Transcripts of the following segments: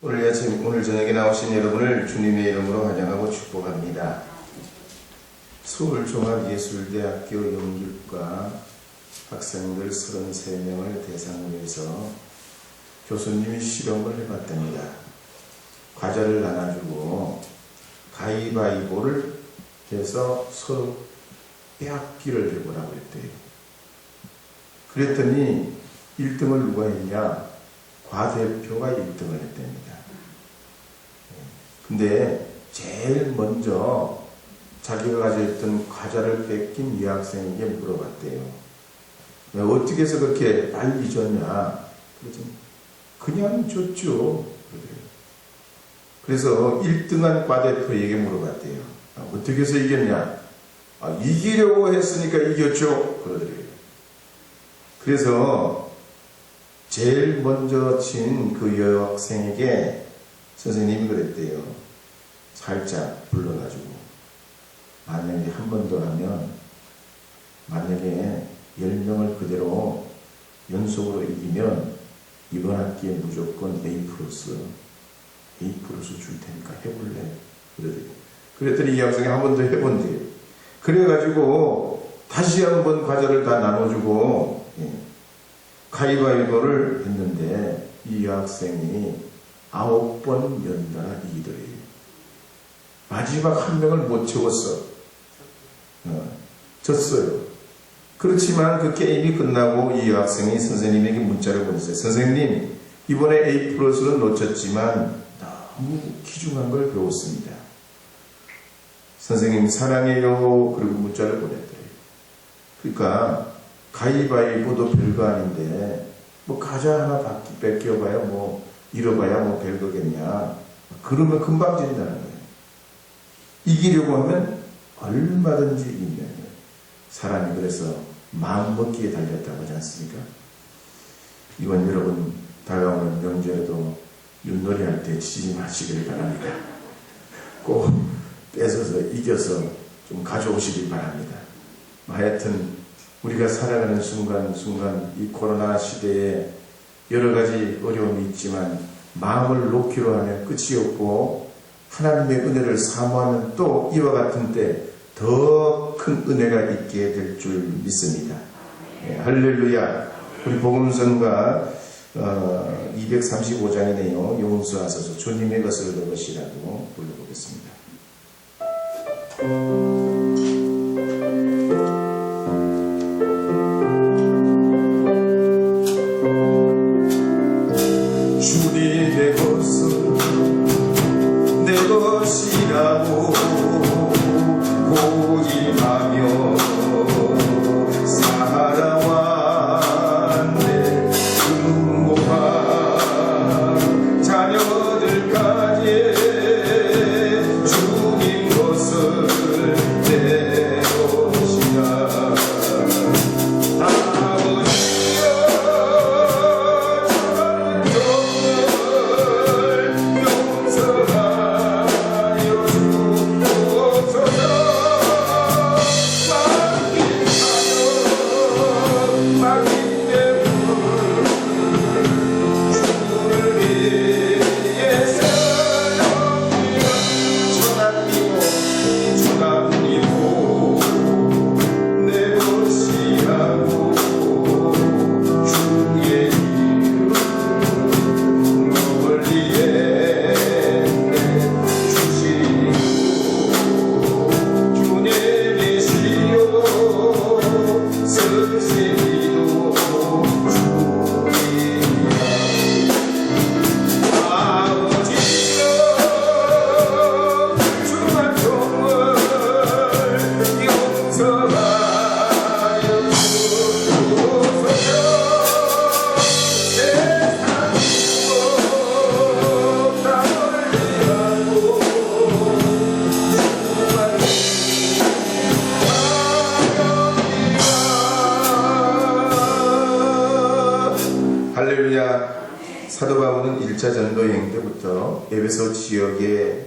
오늘 저녁에 나오신 여러분을 주님의 이름으로 환영하고 축복합니다. 서울종합예술대학교 영육과 학생들 33명을 대상으로 해서 교수님이 실험을 해봤답니다. 과자를 나눠주고 가위바위보를 해서 서로 빼앗기를 해보라고 했대요. 그랬더니 1등을 누가 했냐? 과대표가 1등을 했답니다. 근데 제일 먼저 자기가 가지고 있던 과자를 뺏긴 여학생에게 물어봤대요. 어떻게 해서 그렇게 빨리 줬냐? 그랬더니 그냥 줬죠. 그래서 1등한 과대표에게 물어봤대요. 어떻게 해서 이겼냐? 이기려고 했으니까 이겼죠. 그러더래요. 그래서 제일 먼저 친 그 여학생에게 선생님이 그랬대요. 살짝 불러가지고 만약에 한 번 더 하면 만약에 10명을 그대로 연속으로 이기면 이번 학기에 무조건 A+줄 테니까 해볼래? 그랬더니 이 학생이 한 번 더 해본대요. 그래가지고 다시 한 번 과자를 다 나눠주고 가위바위보를 했는데 이 여학생이 9번 연달아 이기더래요. 마지막 한 명을 못 채웠어. 졌어요. 그렇지만 그 게임이 끝나고 이 여학생이 선생님에게 문자를 보냈어요. 선생님, 이번에 A+는 놓쳤지만 너무 귀중한 걸 배웠습니다. 선생님 사랑해요. 그리고 문자를 보냈더래요. 그러니까 가위바위보도 별거 아닌데 뭐 과자 하나 뺏겨봐야 뭐 잃어봐야 뭐 별거겠냐. 그러면 금방 진다는 거예요. 이기려고 하면 얼마든지 이긴다는 거예요. 사람이 그래서 마음먹기에 달렸다고 하지 않습니까? 이번 여러분 다가오는 명절에도 윷놀이 할 때 치지 마시길 바랍니다. 꼭 뺏어서 이겨서 좀 가져오시길 바랍니다. 하여튼 우리가 살아가는 순간 이 코로나 시대에 여러 가지 어려움이 있지만 마음을 놓기로 하면 끝이 없고 하나님의 은혜를 사모하면 또 이와 같은 때 더 큰 은혜가 있게 될 줄 믿습니다. 할렐루야. 우리 복음성가 235장이네요. 용서하소서 주님의 것을 그것이라고 불러보겠습니다. 주님의 것을 내 것이라고 고집하며 살아왔네. 부모와 자녀들까지 주님 것을 내 것이라. 할렐루야. 사도 바울은 1차 전도 여행 때부터 에베소 지역의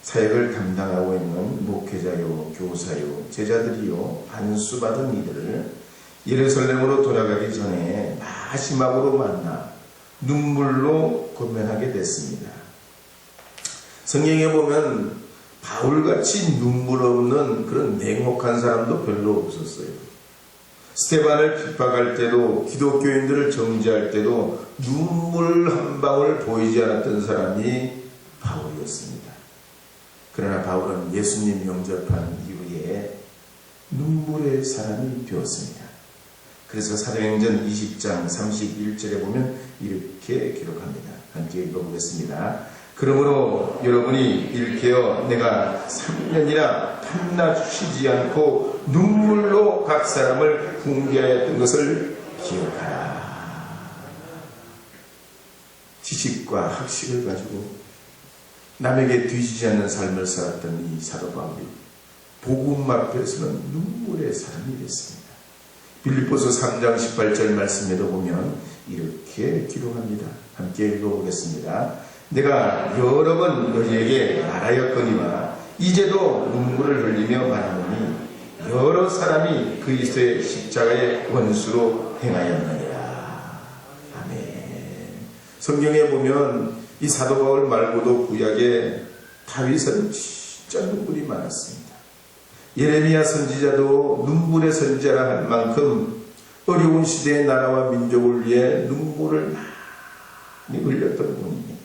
사역을 담당하고 있는 목회자요, 교사요, 제자들이요, 안수받은 이들을 예루살렘으로 돌아가기 전에 마지막으로 만나 눈물로 고면하게 됐습니다. 성경에 보면 바울같이 눈물 없는 그런 냉혹한 사람도 별로 없었어요. 스테반을 핍박할 때도, 기독교인들을 정죄할 때도 눈물 한 방울 보이지 않았던 사람이 바울이었습니다. 그러나 바울은 예수님 영접한 이후에 눈물의 사람이 되었습니다. 그래서 사도행전 20장 31절에 보면 이렇게 기록합니다. 함께 읽어보겠습니다. 그러므로 여러분이 일깨어 내가 3년이나 밤낮 쉬지 않고 눈물로 각 사람을 훈계하였던 것을 기억하라. 지식과 학식을 가지고 남에게 뒤지지 않는 삶을 살았던 이 사도 바울이 복음 앞에서는 눈물의 사람이 됐습니다. 빌립보서 3장 18절 말씀에도 보면 이렇게 기록합니다. 함께 읽어보겠습니다. 내가 여러 번 너희에게 말하였거니와 이제도 눈물을 흘리며 말하노니 여러 사람이 그리스도의 십자가의 원수로 행하였느니라. 아멘. 성경에 보면 이 사도 바울 말고도 구약에 다윗은 진짜 눈물이 많았습니다. 예레미야 선지자도 눈물의 선지자라 할 만큼 어려운 시대의 나라와 민족을 위해 눈물을 많이 흘렸던 분입니다.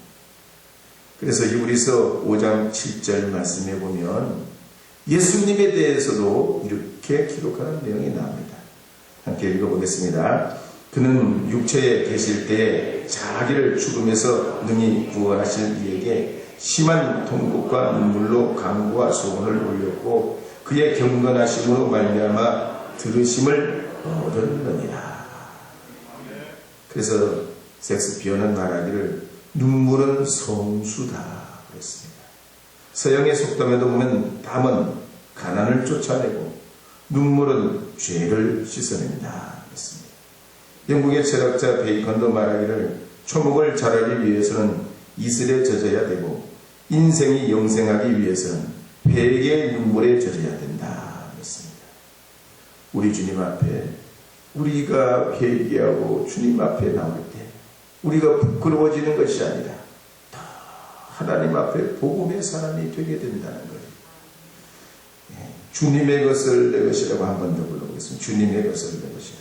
그래서 히브리서 5장 7절 말씀에 보면 예수님에 대해서도 이렇게 기록하는 내용이 나옵니다. 함께 읽어보겠습니다. 그는 육체에 계실 때 자기를 죽음에서 능히 구원하실 이에게 심한 통곡과 눈물로 간구와 소원을 올렸고 그의 경건하심으로 말미암아 들으심을 얻었느니라. 그래서 섹스피어는 말하기를 눈물은 성수다 그랬습니다. 서양의 속담에도 보면 담은 가난을 쫓아내고 눈물은 죄를 씻어낸다 그랬습니다. 영국의 철학자 베이컨도 말하기를 초목을 자라기 위해서는 이슬에 젖어야 되고 인생이 영생하기 위해서는 회개의 눈물에 젖어야 된다 그랬습니다. 우리 주님 앞에 우리가 회개하고 주님 앞에 나올 때 우리가 부끄러워지는 것이 아니라 다 하나님 앞에 복음의 사람이 되게 된다는 거예요. 주님의 것을 내 것이라고 한 번 더 불러보겠습니다. 주님의 것을 내 것이라.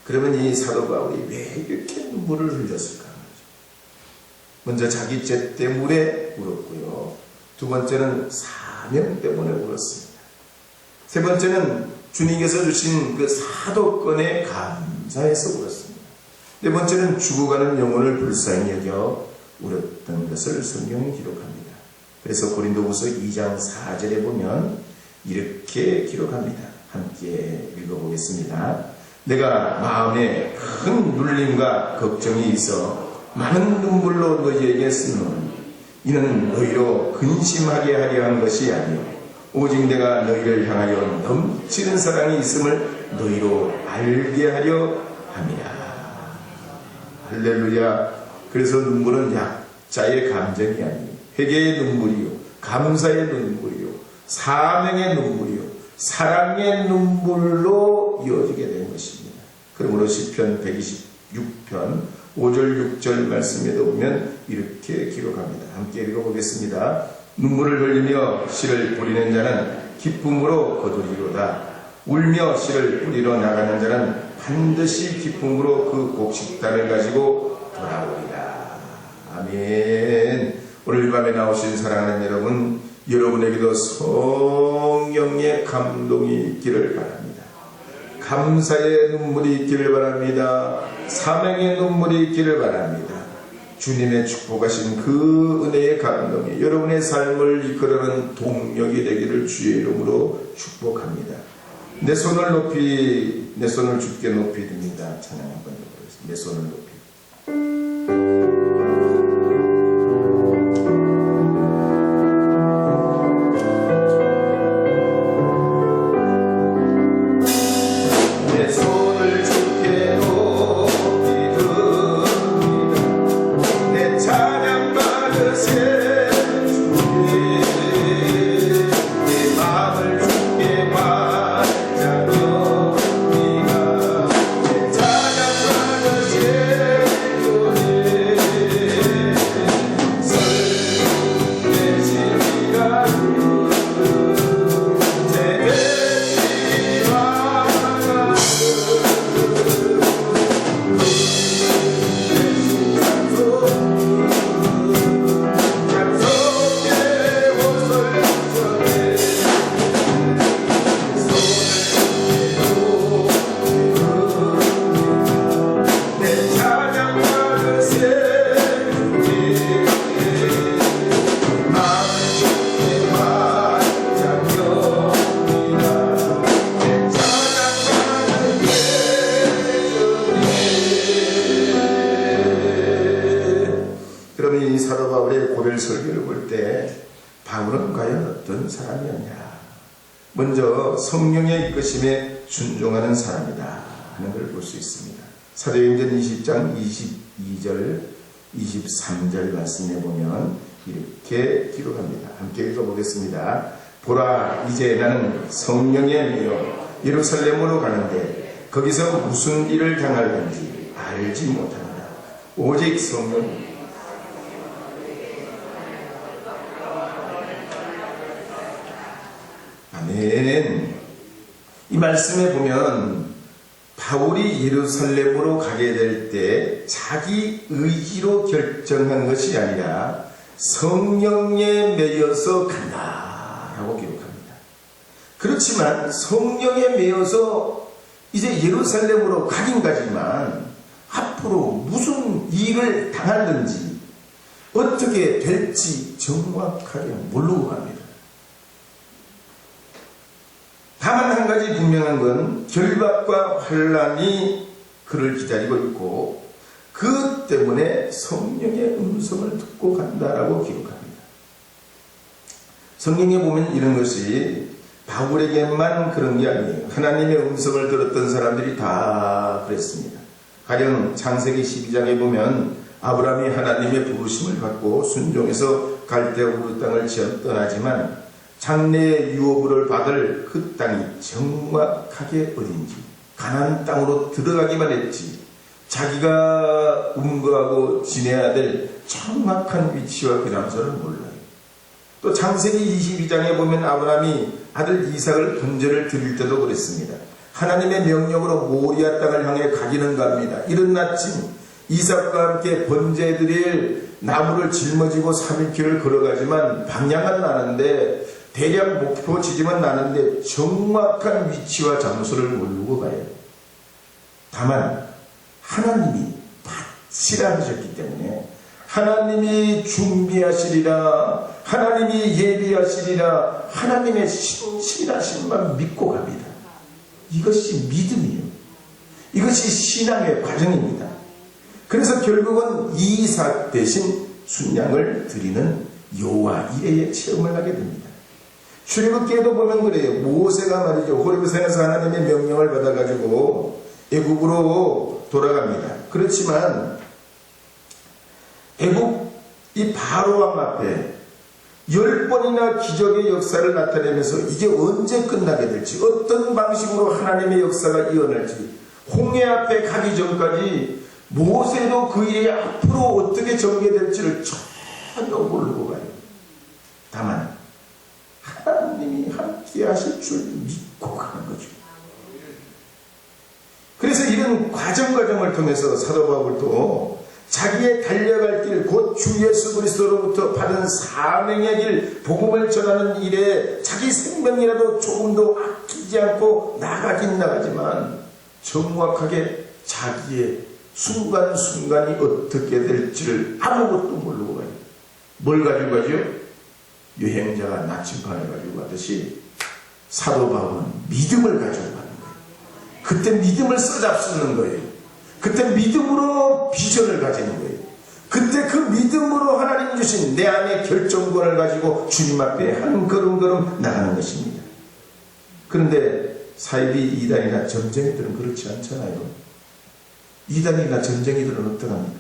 그러면 이 사도 바울이 왜 이렇게 눈물을 흘렸을까? 먼저 자기 죄 때문에 울었고요. 두 번째는 사명 때문에 울었습니다. 세 번째는 주님께서 주신 그 사도권에 감사해서 울었습니다. 네 번째는 죽어가는 영혼을 불쌍히 여겨 울었던 것을 성경이 기록합니다. 그래서 고린도후서 2장 4절에 보면 이렇게 기록합니다. 함께 읽어보겠습니다. 내가 마음에 큰 눌림과 걱정이 있어 많은 눈물로 너희에게 쓰노니 이는 너희로 근심하게 하려 한 것이 아니요 오직 내가 너희를 향하여 넘치는 사랑이 있음을 너희로 알게 하려 함이라. 할렐루야. 그래서 눈물은 약자의 감정이 아니요 회개의 눈물이요 감사의 눈물이요 사명의 눈물이요 사랑의 눈물로 이어지게 된 것입니다. 그러므로 시편 126편 5절 6절 말씀에도 보면 이렇게 기록합니다. 함께 읽어보겠습니다. 눈물을 흘리며 씨를 뿌리는 자는 기쁨으로 거두리로다. 울며 씨를 뿌리러 나가는 자는 반드시 기쁨으로 그 곡식단을 가지고 돌아오리라. 아멘. 오늘 밤에 나오신 사랑하는 여러분, 여러분에게도 성령의 감동이 있기를 바랍니다. 감사의 눈물이 있기를 바랍니다. 사명의 눈물이 있기를 바랍니다. 주님의 축복하신 그 은혜의 감동이 여러분의 삶을 이끌어가는 동력이 되기를 주의 이름으로 축복합니다. 내 손을 주께 높이 듭니다. 찬양 한번 해보겠습니다. 내 손을 높이. 사도 바울의 고별 설교를 볼 때 바울은 과연 어떤 사람이었냐? 먼저 성령의 이끄심에 순종하는 사람이다 하는 걸 볼 수 있습니다. 사도행전 20장 22절 23절 말씀에 보면 이렇게 기록합니다. 함께 읽어보겠습니다. 보라, 이제 나는 성령에 매여 예루살렘으로 가는데 거기서 무슨 일을 당할는지 알지 못합니다. 오직 성령. 아멘. 이 말씀에 보면 바울이 예루살렘으로 가게 될 때 자기 의지로 결정한 것이 아니라 성령에 매여서 간다라고 기록합니다. 그렇지만 성령에 매여서 이제 예루살렘으로 가긴 가지만 앞으로 무슨 일을 당하는지 어떻게 될지 정확하게 모르고 갑니다. 다만 한 가지 분명한 건 결박과 환란이 그를 기다리고 있고 그 때문에 성령의 음성을 듣고 간다라고 기록합니다. 성경에 보면 이런 것이 바울에게만 그런 게 아니에요. 하나님의 음성을 들었던 사람들이 다 그랬습니다. 가령 창세기 12장에 보면 아브라함이 하나님의 부르심을 받고 순종해서 갈대아 우르 땅을 떠나지만 장래의 유업을 받을 그 땅이 정확하게 어딘지 가나안 땅으로 들어가기만 했지 자기가 음거하고 지내야 될 정확한 위치와 그 장소를 몰라요. 또 창세기 22장에 보면 아브라함이 아들 이삭을 번제를 드릴 때도 그랬습니다. 하나님의 명령으로 모리아 땅을 향해 가기는 갑니다. 이른 아침 이삭과 함께 번제 드릴 나무를 짊어지고 3일길을 걸어가지만 방향은 나는데 대략 목표 지점은 나는데 정확한 위치와 장소를 모르고 가요. 다만 하나님이 확실하셨기 때문에 하나님이 준비하시리라, 하나님이 예비하시리라, 하나님의 신실하심만 믿고 갑니다. 이것이 믿음이에요. 이것이 신앙의 과정입니다. 그래서 결국은 이삭 대신 순양을 드리는 여호와 이레의 체험을 하게 됩니다. 출애굽기에도 보면 그래요. 모세가 말이죠. 호렙산에서 하나님의 명령을 받아가지고 애국으로 돌아갑니다. 그렇지만 애국 이 바로왕 앞에 10번이나 기적의 역사를 나타내면서 이게 언제 끝나게 될지 어떤 방식으로 하나님의 역사가 이어날지 홍해 앞에 가기 전까지 모세도 그 일이 앞으로 어떻게 전개될지를 전혀 모르고 가요. 다만 하나님이 함께 함께 하실 줄 믿고 가는 거죠. 그래서 이런 과정을 통해서 사도 바울도 자기의 달려갈 길, 곧 주 예수 그리스도로부터 받은 사명의 길, 복음을 전하는 일에 자기 생명이라도 조금도 아끼지 않고 나가긴 나가지만 정확하게 자기의 순간순간이 어떻게 될지를 아무것도 모르고 가요. 뭘 가지고 가죠? 여행자가 나침반을 가지고 가듯이 사도 바울은 믿음을 가지고 가는 거예요. 그때 믿음을 써잡수는 거예요. 그때 믿음으로 비전을 가지는 거예요. 그때 그 믿음으로 하나님 주신 내 안의 결정권을 가지고 주님 앞에 한 걸음 나가는 것입니다. 그런데 사이비 이단이나 점쟁이들은 그렇지 않잖아요. 이단이나 점쟁이들은 어떡합니까?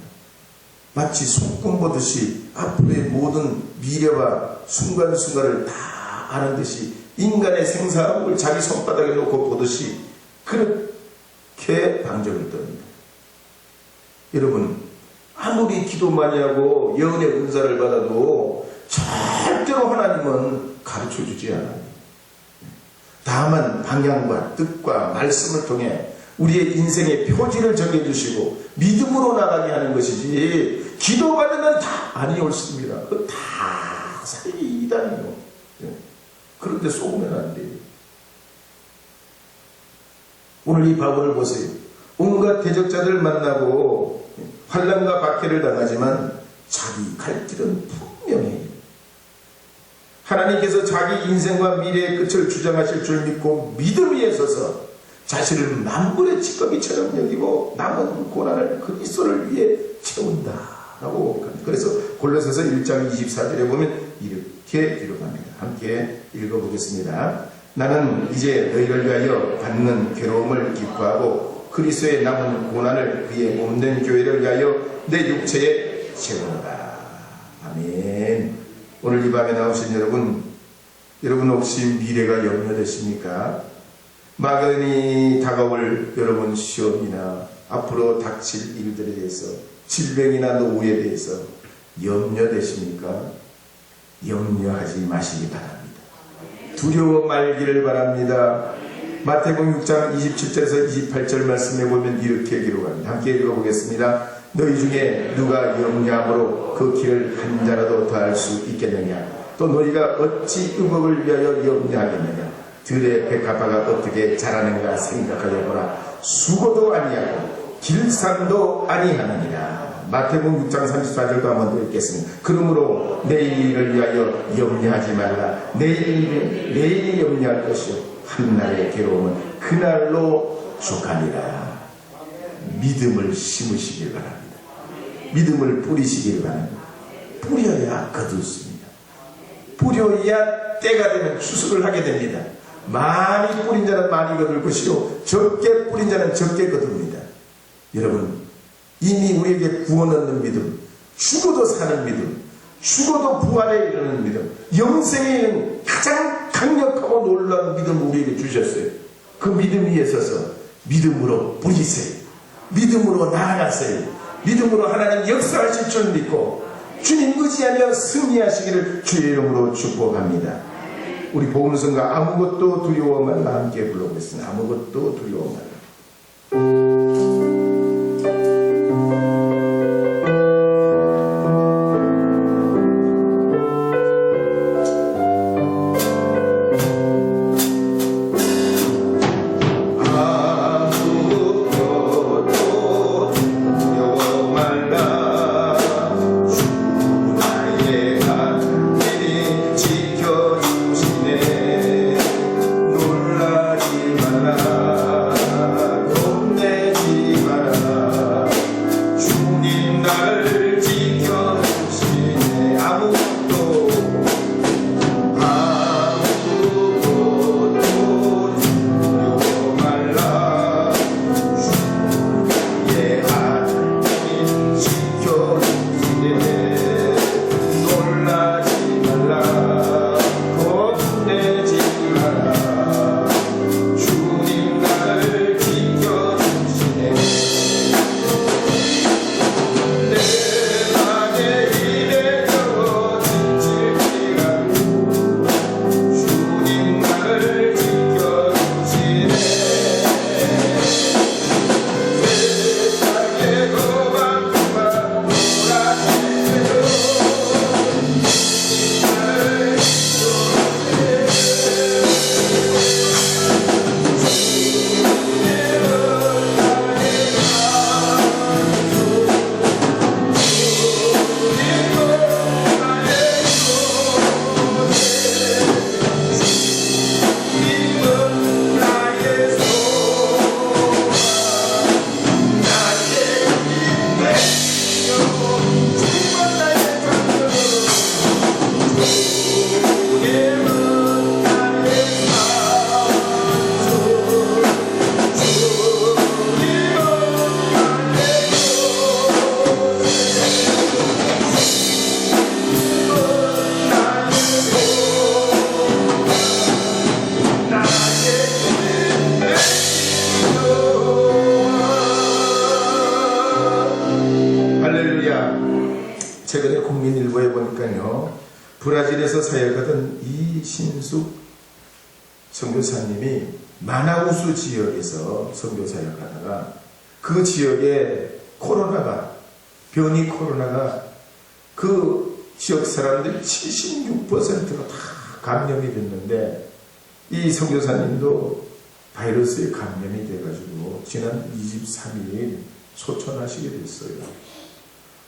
마치 소금 보듯이 앞으로의 모든 미래와 순간순간을 다 아는 듯이 인간의 생사함을 자기 손바닥에 놓고 보듯이 그렇게 방정을 떱니다. 여러분, 아무리 기도 많이 하고 예언의 은사를 받아도 절대로 하나님은 가르쳐주지 않아요. 다만 방향과 뜻과 말씀을 통해 우리의 인생의 표지를 정해주시고 믿음으로 나가게 하는 것이지, 기도받으면 다 아니 옳습니다. 그거 다 사이 이단이요. 그런데 속으면 안 돼요. 오늘 이 바울을 보세요. 온갖 대적자들을 만나고 환난과 박해를 당하지만 자기 갈 길은 분명해요. 하나님께서 자기 인생과 미래의 끝을 주장하실 줄 믿고 믿음 위에 서서 자신을 만물의 찌꺼기처럼 여기고 남은 고난을 그리스도를 위해 채운다라고 합니다. 그래서 골로새서 1장 24절에 보면 이렇게 기록합니다. 함께 읽어보겠습니다. 나는 이제 너희를 위하여 받는 괴로움을 기뻐하고 그리스도의 남은 고난을 그의 몸된 교회를 위하여 내 육체에 채운다. 아멘. 오늘 이 밤에 나오신 여러분 혹시 미래가 염려되십니까? 막연히 다가올 여러분 시험이나 앞으로 닥칠 일들에 대해서, 질병이나 노후에 대해서 염려되십니까? 염려하지 마시기 바랍니다. 두려워 말기를 바랍니다. 마태복음 6장 27절에서 28절 말씀에 보면 이렇게 기록합니다. 함께 읽어보겠습니다. 너희 중에 누가 염려함으로 그 길을 한 자라도 더할 수 있겠느냐? 또 너희가 어찌 의복을 위하여 염려하겠느냐? 들의 백합화가 어떻게 자라는가 생각하여 보라. 수고도 아니하고 길산도 아니하느니라. 마태복음 6장 34절도 한번 더 읽겠습니다. 그러므로 내일을 위하여 염려하지 말라. 내일이 염려할 것이요 한날의 괴로움은 그날로 족하니라. 믿음을 심으시길 바랍니다. 믿음을 뿌리시길 바랍니다. 뿌려야 거두습니다. 뿌려야 때가 되면 추수를 하게 됩니다. 많이 뿌린 자는 많이 거둘 것이요 적게 뿌린 자는 적게 거둡니다. 여러분, 이미 우리에게 구원 얻는 믿음, 죽어도 사는 믿음, 죽어도 부활에 이르는 믿음, 영생에 이르는 가장 강력하고 놀라운 믿음을 우리에게 주셨어요. 그 믿음 위에 서서 믿음으로 뿌리세요. 믿음으로 나아가세요. 믿음으로 하나님 역사하실 줄 믿고 주님 의지하며 승리하시기를 주의 이름으로 축복합니다. 우리 복음성가 아무것도 두려워 말라 함께 불러보겠습니다. 아무것도 두려워 말라. 놀라지 마라. 브라질에서 사역하던 이신숙 선교사님이 마나우스 지역에서 선교 사역하다가 그 지역에 변이 코로나가 그 지역 사람들 76%가 다 감염이 됐는데 이 선교사님도 바이러스에 감염이 돼가지고 지난 23일 소천하시게 됐어요.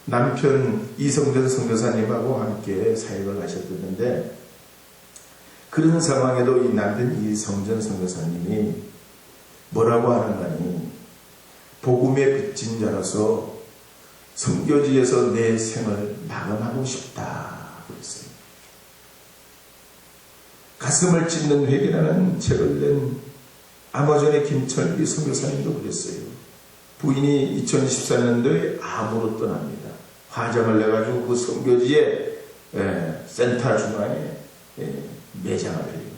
남편 이성전 선교사님하고 함께 사역을 하셨는데 그런 상황에도 이 남편 이성전 선교사님이 뭐라고 하는가니 복음의 빚진 자로서 선교지에서 내 생을 마감하고 싶다 그랬어요. 가슴을 찢는 회개라는 책을 낸 아마존의 김철기 선교사님도 그랬어요. 부인이 2014년도에 암으로 떠납니다. 화장을 내가지고 그 선교지에 센터 중앙에 매장을 해요.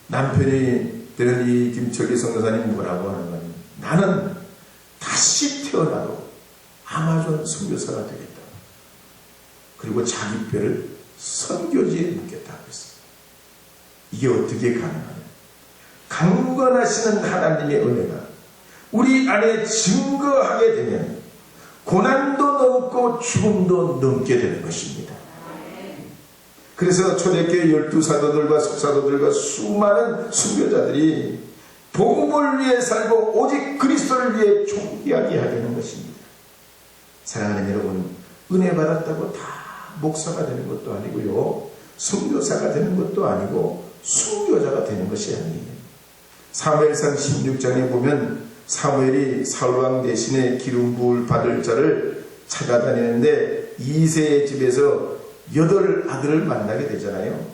남편이 되는 이 김철기 선교사님이 뭐라고 하는 거니 나는 다시 태어나도 아마존 선교사가 되겠다. 그리고 자기 뼈를 선교지에 묻겠다 그랬어요. 이게 어떻게 가능하냐? 강건하시는 하나님의 은혜가 우리 안에 증거하게 되면 고난도 넘고 죽음도 넘게 되는 것입니다. 그래서 초대교회 12사도들과 속사도들과 수많은 순교자들이 복음을 위해 살고 오직 그리스도를 위해 존귀하게 하려는 것입니다. 사랑하는 여러분, 은혜 받았다고 다 목사가 되는 것도 아니고요, 순교사가 되는 것도 아니고 순교자가 되는 것이 아니에요. 사무엘상 16장에 보면 사무엘이 사울왕 대신에 기름 부을 받을 자를 찾아다니는데 이새의 집에서 8 아들을 만나게 되잖아요.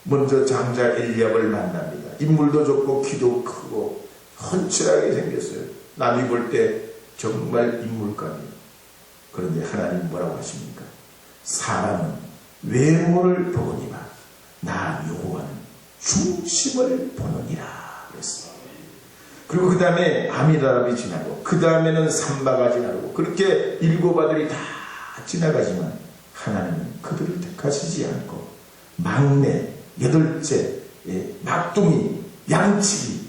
먼저 장자 엘리압을 만납니다. 인물도 좋고 키도 크고 헌칠하게 생겼어요. 남이 볼 때 정말 인물감이에요. 그런데 하나님 뭐라고 하십니까? 사람은 외모를 보느니라 나 여호와는 중심을 보느니라 그랬어요. 그리고 그 다음에 아미다랍이 지나고 그 다음에는 삼바가 지나고 그렇게 7 아들이 다 지나가지만 하나님은 그들을 택하시지 않고 막내, 8째, 막둥이, 양치기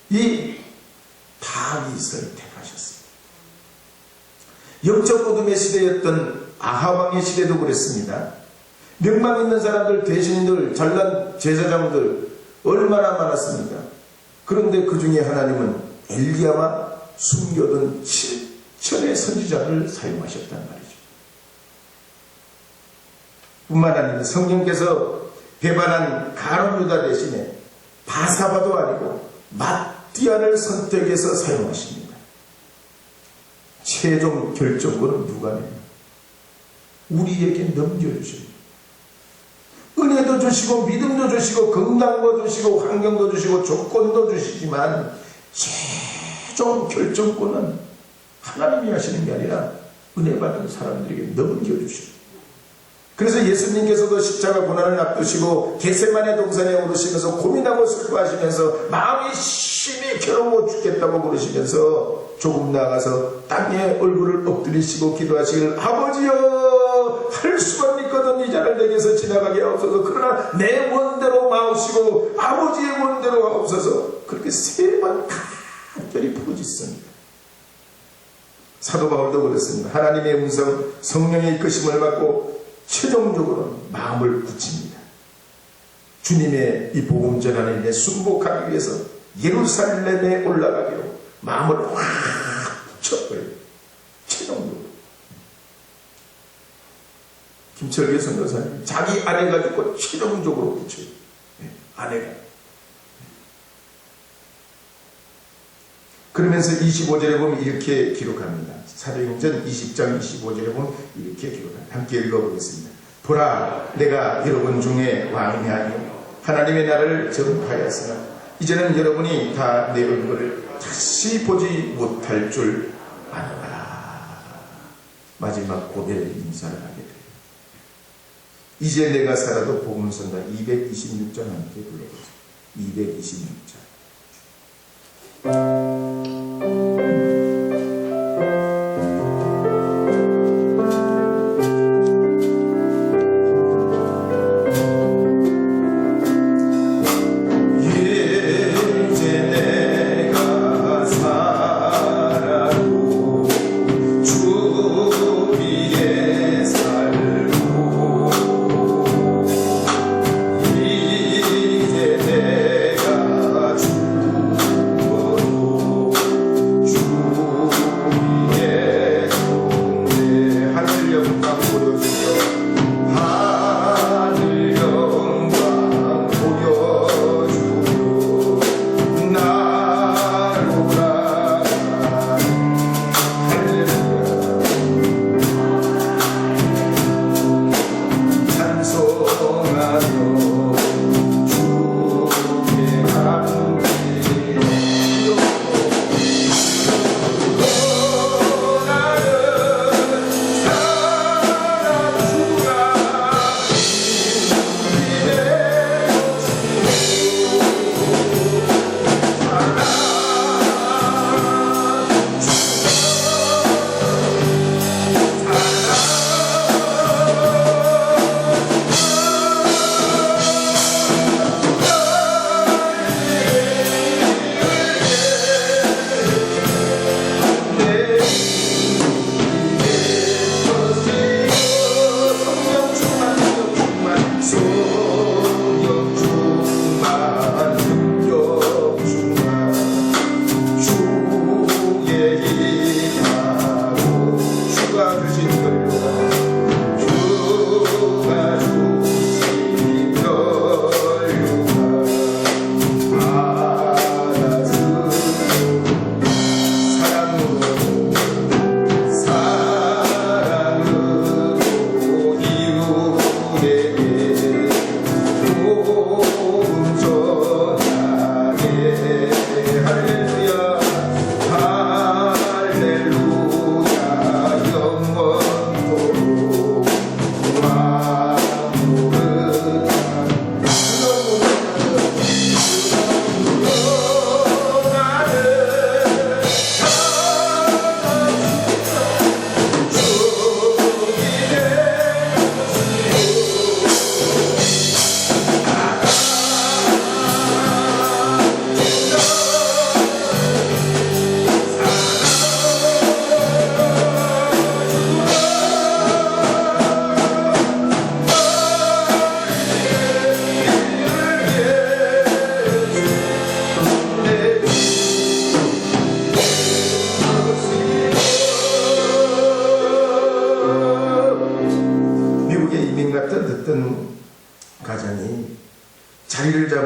이 다윗을 택하셨어요. 영적 어둠의 시대였던 아하왕의 시대도 그랬습니다. 명망 있는 사람들, 대신들, 잘난 제사장들 얼마나 많았습니까? 그런데 그 중에 하나님은 엘리야와 숨겨둔 7천의 선지자를 사용하셨단 말이죠. 뿐만 아니라 성령께서 배반한 가룟 유다 대신에 바사바도 아니고 마띠아를 선택해서 사용하십니다. 최종 결정권은 누가 내냐? 우리에게 넘겨주십니다. 은혜도 주시고 믿음도 주시고 건강도 주시고 환경도 주시고 조건도 주시지만 최종 결정권은 하나님이 하시는 게 아니라 은혜 받은 사람들에게 넘겨주십니다. 그래서 예수님께서도 십자가 고난을 앞두시고 겟세마네 동산에 오르시면서 고민하고 슬퍼하시면서 마음이 심히 괴로워 죽겠다고 그러시면서 조금 나아가서 땅에 얼굴을 엎드리시고 기도하시기를 아버지여 할 수만 있거든 이 잔을 내게서 지나가게 하옵소서. 그러나 내 원대로 마옵시고 아버지의 원대로 하옵소서. 그렇게 3번 간절히 부르짖습니다. 사도 바울도 그렇습니다. 하나님의 음성 성령의 이끄심을 받고 최종적으로 마음을 굳힙니다. 주님의 이 복음 전환에 인해 순복하기 위해서 예루살렘에 올라가기로 마음을 확 붙여버려요. 최종적으로. 김철기 선교사님 자기 아내가 죽고 최종적으로 붙여요. 아내가. 그러면서 25절에 보면 이렇게 기록합니다. 사도행전 20장 25절에 보면 이렇게 기록합니다. 함께 읽어보겠습니다. 보라 내가 여러분 중에 왕이 아니요 하나님의 나라를 전파하였으나 이제는 여러분이 다 내 얼굴을 다시 보지 못할 줄 아노라. 마지막 고별 인사를 하게 돼요. 이제 내가 살아도 복음 선다. 226장 함께 불러보세요. 226장.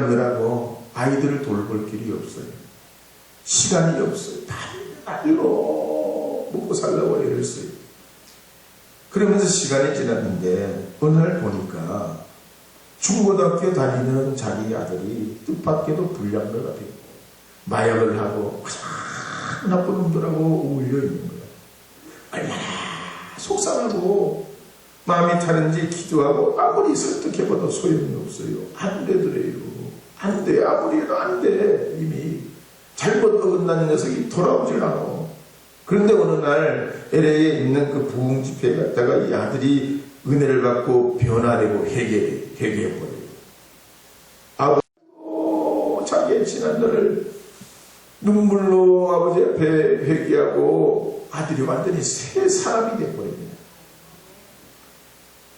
잡느라고 아이들을 돌볼 길이 없어요. 시간이 없어요. 날로 먹고 살라고 애를 써요. 그러면서 시간이 지났는데 어느 날 보니까 중고등학교 다니는 자기 아들이 뜻밖에도 불량배가 되고 마약을 하고 가장 나쁜 놈들하고 어울려 있는 거야. 얼마나 속상하고 마음이 타는지 기도하고 아무리 설득해봐도 소용이 없어요. 안 되더래요. 안 돼. 아무리 해도 안 돼. 이미 잘못 어긋난 녀석이 돌아오질 않아. 그런데 어느 날 LA에 있는 그 부흥 집회에 갔다가 이 아들이 은혜를 받고 변화되고 회개해버려요. 아버지, 자기의 지난날을 눈물로 아버지 앞에 회개하고 아들이 완전히 새 사람이 되어버립니다.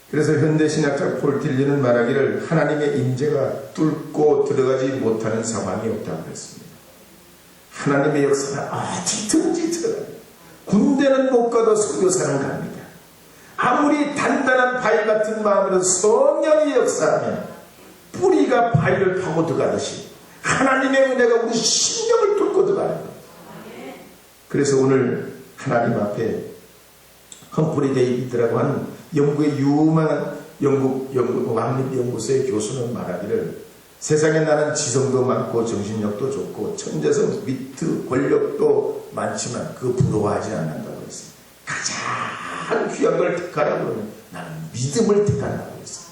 그래서 현대신학자 폴 틸리는 말하기를 하나님의 임재가 뚫고 들어가지 못하는 상황이 없다고 했습니다. 하나님의 역사는 어디든지 들어가요. 군대는 못 가도 선교사는 갑니다. 아무리 단단한 바위 같은 마음으로 성령이 역사하면 뿌리가 바위를 파고 들어가듯이 하나님의 은혜가 우리 심령을 뚫고 들어가는 거예요. 그래서 오늘 하나님 앞에 험프리 데이비드라고 하는 영국의 유명한 영국 왕립연구소의 교수는 말하기를 세상에 나는 지성도 많고 정신력도 좋고 천재성, 위트, 권력도 많지만 그 부러워하지 않는다고 했어요. 가장 귀한 걸 택하라고 그러면 나는 믿음을 택한다고 했어요.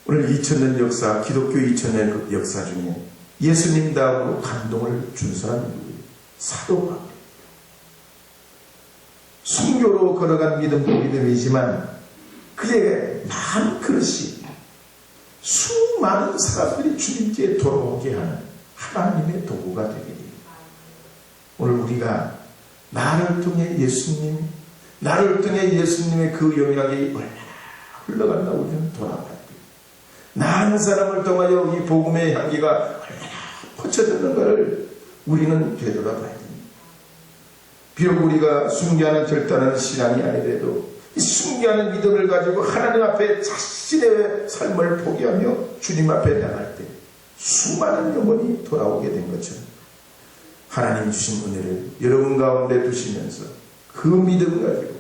오늘 2000년 역사, 기독교 2000년 역사 중에 예수님 다음으로 감동을 준 사람이 누구예요? 사도 바울. 순교로 걸어간 믿음도 믿음이지만 그의 마음 그릇이 수많은 사람들이 주님께 돌아오게 하는 하나님의 도구가 되게 됩니다. 오늘 우리가 나를 통해 나를 통해 예수님의 그 영향이 얼마나 흘러간다 우리는 돌아봐야 돼요. 나 한 사람을 통하여 이 복음의 향기가 얼마나 퍼져드는가를 우리는 되돌아봐야 됩니다. 비록 우리가 숭배하는 결단하는 신앙이 아니래도 이 숭배하는 믿음을 가지고 하나님 앞에 자신의 삶을 포기하며 주님 앞에 나갈 때 수많은 영혼이 돌아오게 된 것처럼 하나님 주신 은혜를 여러분 가운데 두시면서 그 믿음 가지고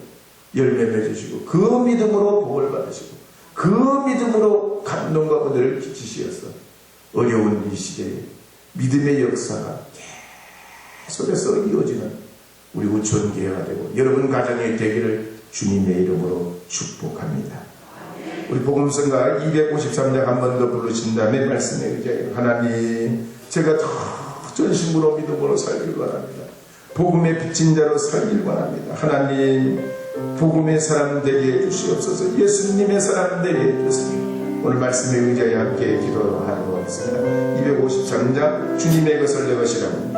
열매 맺으시고 그 믿음으로 복을 받으시고 그 믿음으로 감동과 은혜를 끼치시어서 어려운 이 시대에 믿음의 역사가 계속해서 이어지는 우리 우천교회가 되고 여러분 가정의 되기를 주님의 이름으로 축복합니다. 우리 복음성가 253장 한 번 더 부르신 다음에 말씀에 의지하여 하나님 제가 더 전심으로 믿음으로 살길 원합니다. 복음의 빚진 자로 살길 원합니다. 하나님 복음의 사람 되게 해주시옵소서. 예수님의 사람 되게 해주세요. 오늘 말씀에 의지하여 함께 기도하도록 하겠습니다. 253장 주님의 것을 내것이라고